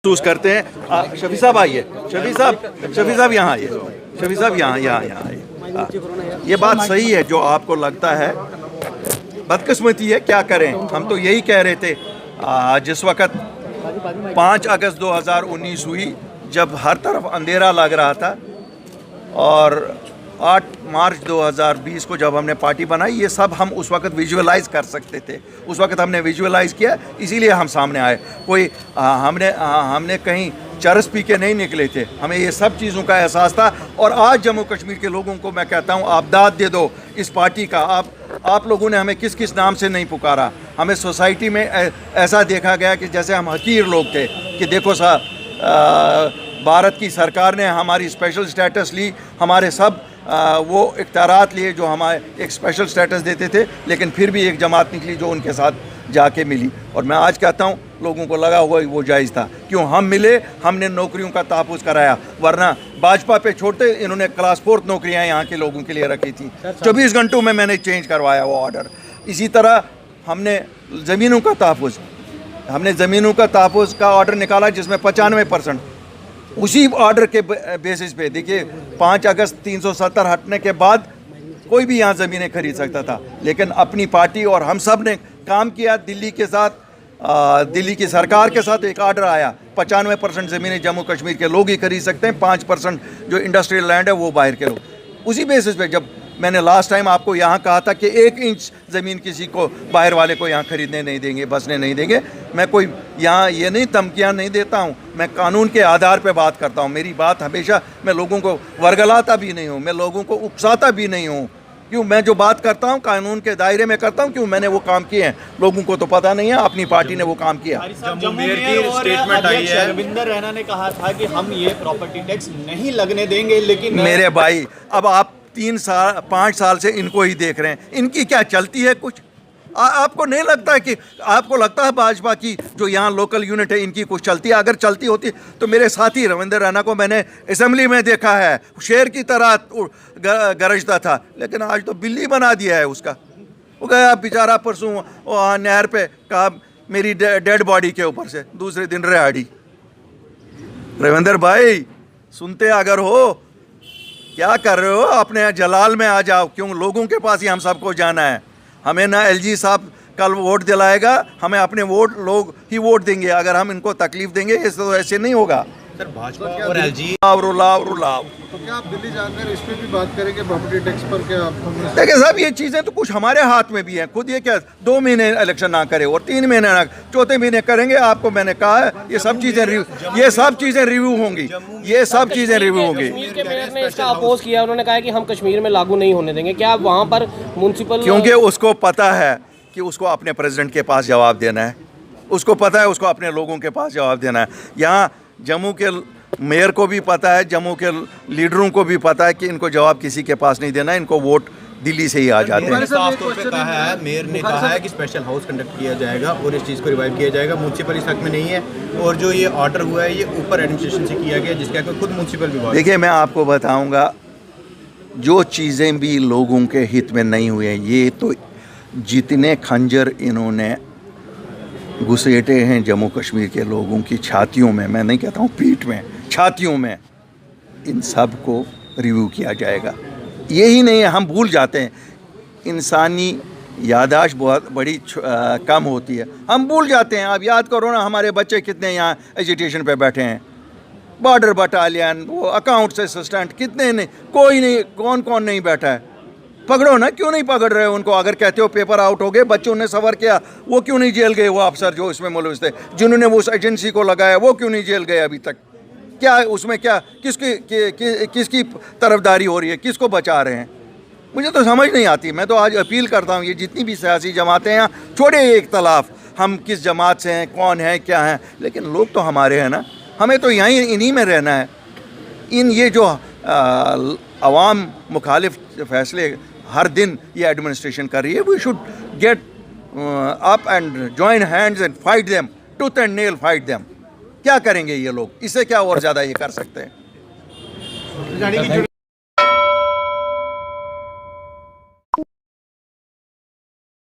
महसूस करते हैं। शफी साहब आइए, शफी साहब यहाँ आइए, शफी साहब यहाँ आइए। ये बात सही है जो आपको लगता है, बदकिस्मती है, क्या करें। हम तो यही कह रहे थे जिस वक़्त 5 अगस्त 2019 हुई, जब हर तरफ अंधेरा लग रहा था, और 8 मार्च 2020 को जब हमने पार्टी बनाई, ये सब हम उस वक़्त विजुअलाइज़ कर सकते थे। उस वक़्त हमने विजुअलाइज़ किया, इसीलिए हम सामने आए। कोई हमने कहीं चरस पी के नहीं निकले थे, हमें ये सब चीज़ों का एहसास था। और आज जम्मू कश्मीर के लोगों को मैं कहता हूँ, आप दाद दे दो इस पार्टी का। आप लोगों ने हमें किस किस नाम से नहीं पुकारा। हमें सोसाइटी में ऐसा देखा गया कि जैसे हम हकीर लोग थे, कि देखो साहब, भारत की सरकार ने हमारी स्पेशल स्टेटस ली, हमारे सब वो इख्तियारात लिए जो हमारे एक स्पेशल स्टेटस देते थे, लेकिन फिर भी एक जमात निकली जो उनके साथ जाके मिली। और मैं आज कहता हूँ, लोगों को लगा हुआ वो जायज़ था, क्यों हम मिले, हमने नौकरियों का तहफ़्फ़ुज़ कराया। वरना भाजपा पे छोड़ते, इन्होंने क्लास 4 नौकरियाँ यहाँ के लोगों के लिए रखी थी। 24 घंटों में मैंने चेंज करवाया वो ऑर्डर। इसी तरह हमने ज़मीनों का तहफ़्फ़ुज़ का ऑर्डर निकाला, जिसमें 95% उसी ऑर्डर के बेसिस पे। देखिए, 5 अगस्त 370 हटने के बाद कोई भी यहाँ ज़मीनें खरीद सकता था, लेकिन अपनी पार्टी और हम सब ने काम किया। दिल्ली के साथ, दिल्ली की सरकार के साथ एक ऑर्डर आया, 95% ज़मीनें जम्मू कश्मीर के लोग ही खरीद सकते हैं, 5% जो इंडस्ट्रियल लैंड है वो बाहर के लोग। उसी बेसिस पे जब मैंने लास्ट टाइम आपको यहाँ कहा था कि 1 इंच ज़मीन किसी को, बाहर वाले को यहाँ खरीदने नहीं देंगे, बसने नहीं देंगे। मैं कोई यहाँ ये नहीं धमकियाँ नहीं देता हूँ, मैं कानून के आधार पे बात करता हूँ। मेरी बात हमेशा, मैं लोगों को वर्गलाता भी नहीं हूँ, मैं लोगों को उकसाता भी नहीं हूँ। क्यों, मैं जो बात करता हूँ कानून के दायरे में करता हूँ। क्यों, मैंने वो काम किए हैं, लोगों को तो पता नहीं है, अपनी पार्टी ने वो काम किया। जम्मू मेयर की स्टेटमेंट आई है, रविंदर रैना ने कहा था कि हम ये प्रॉपर्टी टैक्स नहीं लगने देंगे। लेकिन मेरे भाई, अब आप 5 साल से इनको ही देख रहे हैं, इनकी क्या चलती है कुछ? आपको नहीं लगता है कि, आपको लगता है भाजपा की जो यहाँ लोकल यूनिट है इनकी कुछ चलती है? अगर चलती होती तो मेरे साथी रविंदर रैना को मैंने असेंबली में देखा है, शेर की तरह गरजता था, लेकिन आज तो बिल्ली बना दिया है उसका। वो गया बेचारा परसों नहर पे, कहा मेरी डेड बॉडी के ऊपर से, दूसरे दिन रिहाड़ी। रविंदर भाई, सुनते अगर हो, क्या कर रहे हो? अपने जलाल में आ जाओ। क्यों, लोगों के पास ही हम सबको जाना है। हमें ना एलजी साहब कल वोट दिलाएगा, हमें अपने वोट लोग ही वोट देंगे। अगर हम इनको तकलीफ देंगे, इस तो ऐसे नहीं होगा। सर, भाजपा और एलजी रुलाव तो क्या आप दिल्ली जाकर इस पे भी बात करेंगे, प्रॉपर्टी टैक्स पर? क्या आप देखिए साहब, ये चीज़ें तो कुछ हमारे हाथ में भी हैं। खुद ये क्या 2 महीने इलेक्शन ना करे और 3 महीने ना, 4थे महीने करेंगे। आपको मैंने कहा है, ये सब चीज़ें रिव्यू होंगी, ये सब चीज़ें रिव्यू होंगी। कश्मीर के मेयर ने इसका अपोज किया, उन्होंने कहा कि हम कश्मीर में लागू नहीं होने देंगे। क्या आप वहाँ पर म्युनिसिपल, क्योंकि उसको पता है कि उसको अपने प्रेसिडेंट के पास जवाब देना है, उसको पता है उसको अपने लोगों के पास जवाब देना है। यहाँ जम्मू के मेयर को भी पता है, जम्मू के लीडरों को भी पता है कि इनको जवाब किसी के पास नहीं देना, इनको वोट दिल्ली से ही आ जाते हैं। साफ तौर पे कहा है, मेयर ने कहा है कि स्पेशल हाउस कंडक्ट किया जाएगा और इस चीज़ को रिवाइव किया जाएगा। म्युनिसिपल इस हक में नहीं है, और जो ये ऑर्डर हुआ है ये ऊपर एडमिनिस्ट्रेशन से किया गया, जिसके खुद म्युनिसिपल विभाग। देखिए, मैं आपको बताऊँगा, जो चीज़ें भी लोगों के हित में नहीं हुए, ये तो जितने खंजर इन्होंने घुसेटे हैं जम्मू कश्मीर के लोगों की छातियों में, मैं नहीं कहता हूँ पीठ में, छातियों में, इन सब को रिव्यू किया जाएगा। यही नहीं है, हम भूल जाते हैं, इंसानी याददाश्त बहुत बड़ी कम होती है, हम भूल जाते हैं। आप याद करो ना, हमारे बच्चे कितने यहाँ एजुकेशन पे बैठे हैं, बॉर्डर बटालियन, वो अकाउंट्स असिस्टेंट, कितने नहीं, कोई नहीं, कौन कौन नहीं बैठा है? पकड़ो ना, क्यों नहीं पकड़ रहे हो उनको? अगर कहते हो पेपर आउट हो गए, बच्चों ने सफ़र किया, वो क्यों नहीं जेल गए? वो अफसर जो इसमें मुलविस थे, जिन्होंने वो उस एजेंसी को लगाया, वो क्यों नहीं जेल गए अभी तक? क्या उसमें क्या, किसकी तरफदारी हो रही है, किसको बचा रहे हैं? मुझे तो समझ नहीं आती। मैं तो आज अपील करता हूँ, ये जितनी भी सियासी जमातें हैं, छोड़े ये इख्तलाफ, हम किस जमात से हैं, कौन है, क्या है, लेकिन लोग तो हमारे हैं ना, हमें तो यहीं इन्हीं में रहना है। ये जो अवाम मुखालिफ फैसले हर दिन ये एडमिनिस्ट्रेशन कर रही है, we should get up and join hands and fight them, tooth and nail fight them. क्या करेंगे ये लोग? इससे क्या और ज़्यादा ये कर सकते हैं?